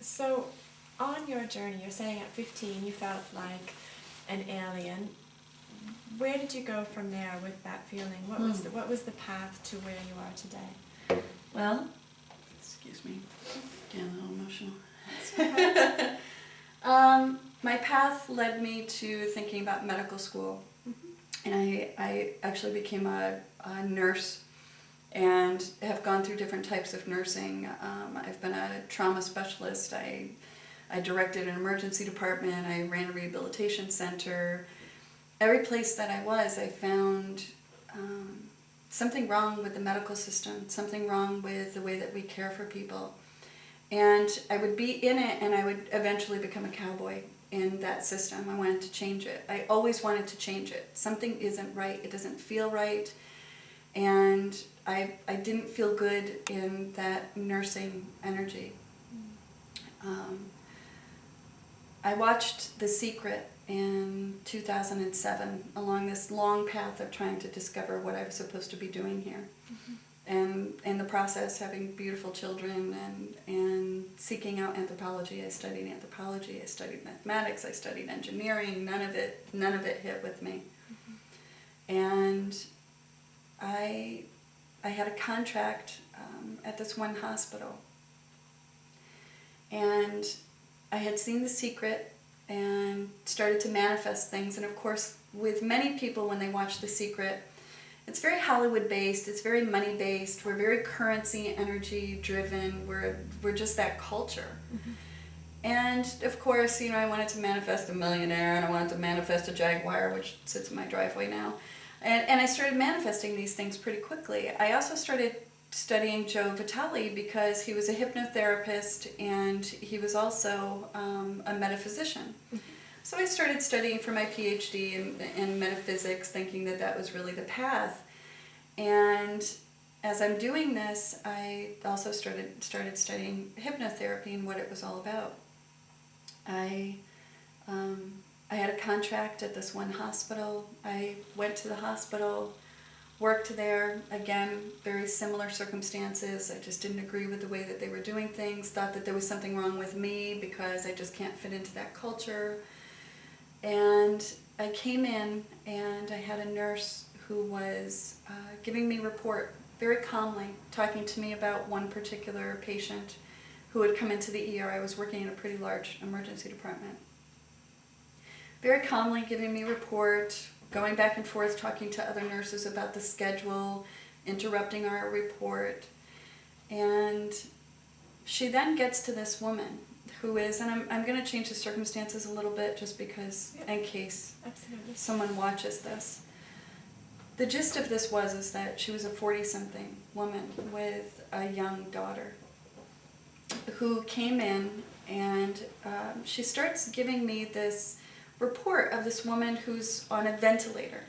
So, on your journey, you're saying at 15 you felt like an alien. Where did you go from there with that feeling? What was the path to where you are today? Well, excuse me, getting a little emotional. My path led me to thinking about medical school, and I actually became a nurse and have gone through different types of nursing. I've been a trauma specialist. I directed an emergency department. I ran a rehabilitation center. Every place that I was, I found something wrong with the medical system, something wrong with the way that we care for people. And I would be in it, and I would eventually become a cowboy in that system. I wanted to change it. I always wanted to change it. Something isn't right. It doesn't feel right. And I didn't feel good in that nursing energy. I watched The Secret in 2007 along this long path of trying to discover what I was supposed to be doing here. And in the process, having beautiful children and seeking out anthropology. I studied anthropology, I studied mathematics, I studied engineering. None of it hit with me. And I had a contract at this one hospital. And I had seen The Secret and started to manifest things. And of course, with many people, when they watch The Secret, it's very Hollywood-based, it's very money-based, we're very currency, energy-driven, we're just that culture. And of course, I wanted to manifest a millionaire, and I wanted to manifest a Jaguar, which sits in my driveway now. And I started manifesting these things pretty quickly. I also started studying Joe Vitale because he was a hypnotherapist and he was also a metaphysician. So I started studying for my PhD in metaphysics, thinking that that was really the path. And as I'm doing this, I also started studying hypnotherapy and what it was all about. I had a contract at this one hospital. I went to the hospital, worked there, again, very similar circumstances. I just didn't agree with the way that they were doing things, thought that there was something wrong with me because I just can't fit into that culture. And I came in and I had a nurse who was giving me a report very calmly, talking to me about one particular patient who had come into the ER. I was working in a pretty large emergency department. Very calmly giving me a report, going back and forth, talking to other nurses about the schedule, interrupting our report. And she then gets to this woman who is, and I'm going to change the circumstances a little bit just because, in case someone watches this. The gist of this is that she was a 40-something woman with a young daughter who came in, and she starts giving me this report of this woman who's on a ventilator.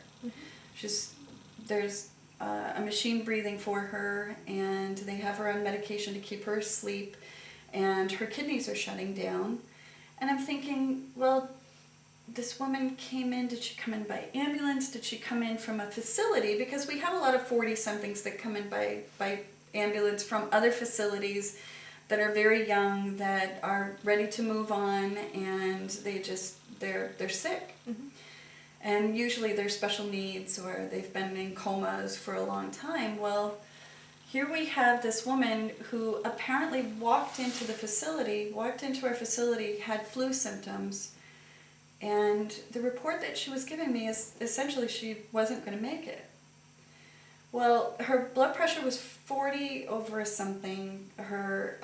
There's a machine breathing for her, and they have her on medication to keep her asleep, and her kidneys are shutting down. And I'm thinking, well, this woman came in, did she come in by ambulance? Did she come in from a facility? Because we have a lot of 40-somethings that come in by ambulance from other facilities that are very young, that are ready to move on, and they're sick. And usually they're special needs, or they've been in comas for a long time. Well, here we have this woman who apparently walked into our facility, had flu symptoms, and the report that she was giving me is essentially she wasn't going to make it. Well, her blood pressure was 40 over something, her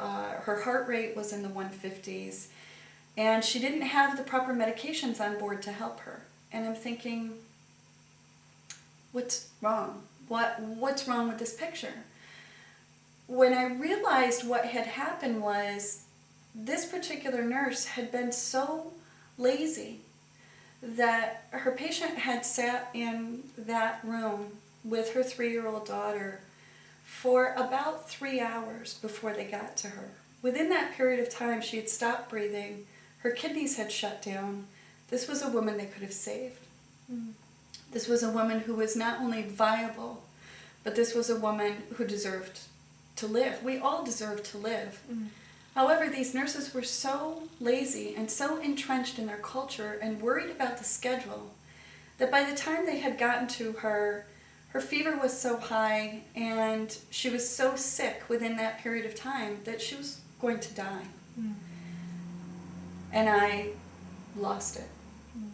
heart rate was in the 150s, and she didn't have the proper medications on board to help her. And I'm thinking, what's wrong? What's wrong with this picture? When I realized what had happened was this particular nurse had been so lazy that her patient had sat in that room with her 3-year-old daughter for about 3 hours before they got to her. Within that period of time, she had stopped breathing, her kidneys had shut down. This was a woman they could have saved. This was a woman who was not only viable, but this was a woman who deserved to live. We all deserve to live. However, these nurses were so lazy and so entrenched in their culture and worried about the schedule that by the time they had gotten to her, her fever was so high and she was so sick within that period of time that she was going to die. Mm. And I lost it. Mm.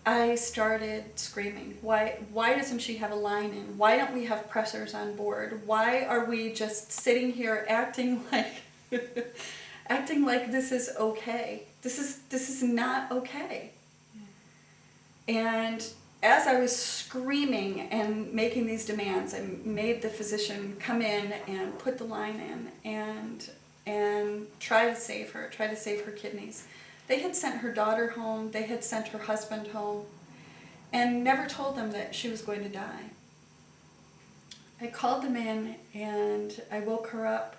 I started screaming, why doesn't she have a line in? Why don't we have pressers on board? Why are we just sitting here acting like acting like this is okay? This is not okay. And as I was screaming and making these demands, I made the physician come in and put the line in and try to save her kidneys. They had sent her daughter home, they had sent her husband home, and never told them that she was going to die. I called them in and I woke her up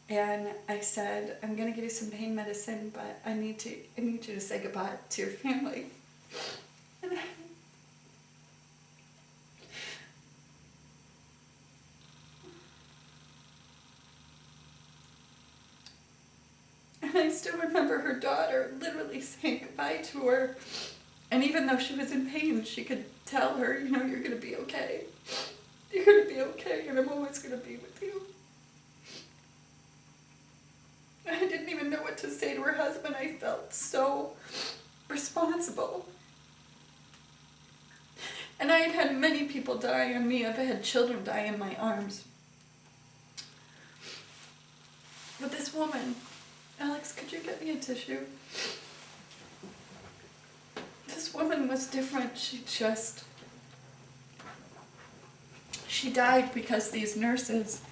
and I said, I'm going to give you some pain medicine, but I need you to say goodbye to your family. And I still remember her daughter literally saying goodbye to her. And even though she was in pain, she could tell her, you're going to be okay. You're going to be okay, and I'm always going to be with you. I didn't even know what to say to her husband. I felt so responsible. And I had had many people die on me. I've had children die in my arms. But this woman, Alex, could you get me a tissue? This woman was different. She died because these nurses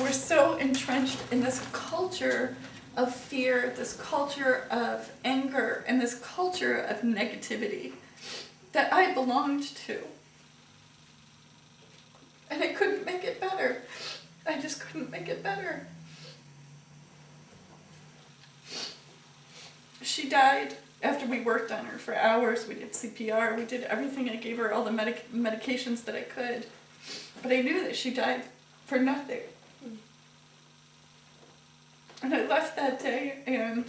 were so entrenched in this culture of fear, this culture of anger, and this culture of negativity that I belonged to. And I couldn't make it better. I just couldn't make it better. She died after we worked on her for hours. We did CPR, we did everything. I gave her all the medications that I could. But I knew that she died for nothing. And I left that day and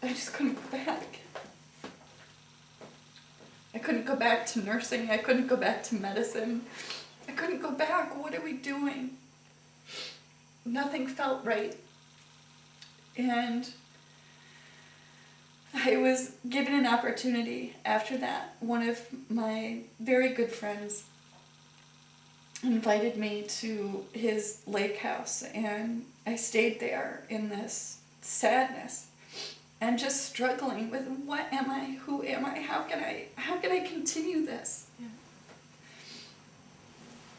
I just couldn't go back. I couldn't go back to nursing. I couldn't go back to medicine. I couldn't go back. What are we doing? Nothing felt right. And I was given an opportunity after that. One of my very good friends invited me to his lake house, and I stayed there in this sadness and just struggling with what am I, who am I, how can I continue this? Yeah.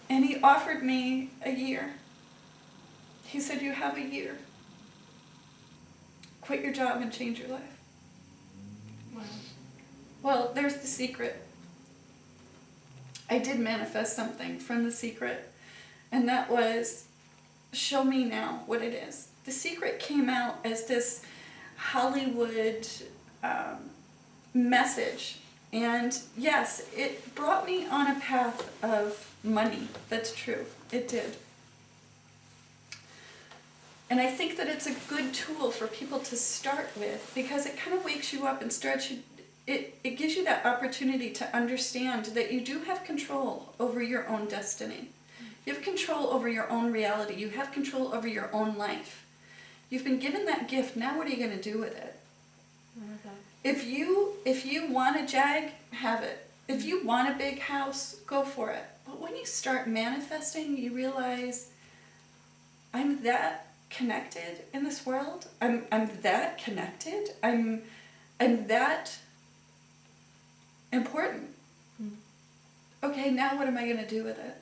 And he offered me a year. He said, you have a year. Quit your job and change your life. Wow. Well, there's the secret. I did manifest something from the secret, and that was, show me now what it is. The secret came out as this Hollywood message, and yes, it brought me on a path of money. That's true. It did. And I think that it's a good tool for people to start with because it kind of wakes you up and starts you. It gives you that opportunity to understand that you do have control over your own destiny. You have control over your own reality. You have control over your own life. You've been given that gift. Now what are you going to do with it? If you want a Jag, have it. If you want a big house, go for it. But when you start manifesting, you realize I'm that connected in this world. I'm that connected. I'm that important. Okay, now what am I going to do with it?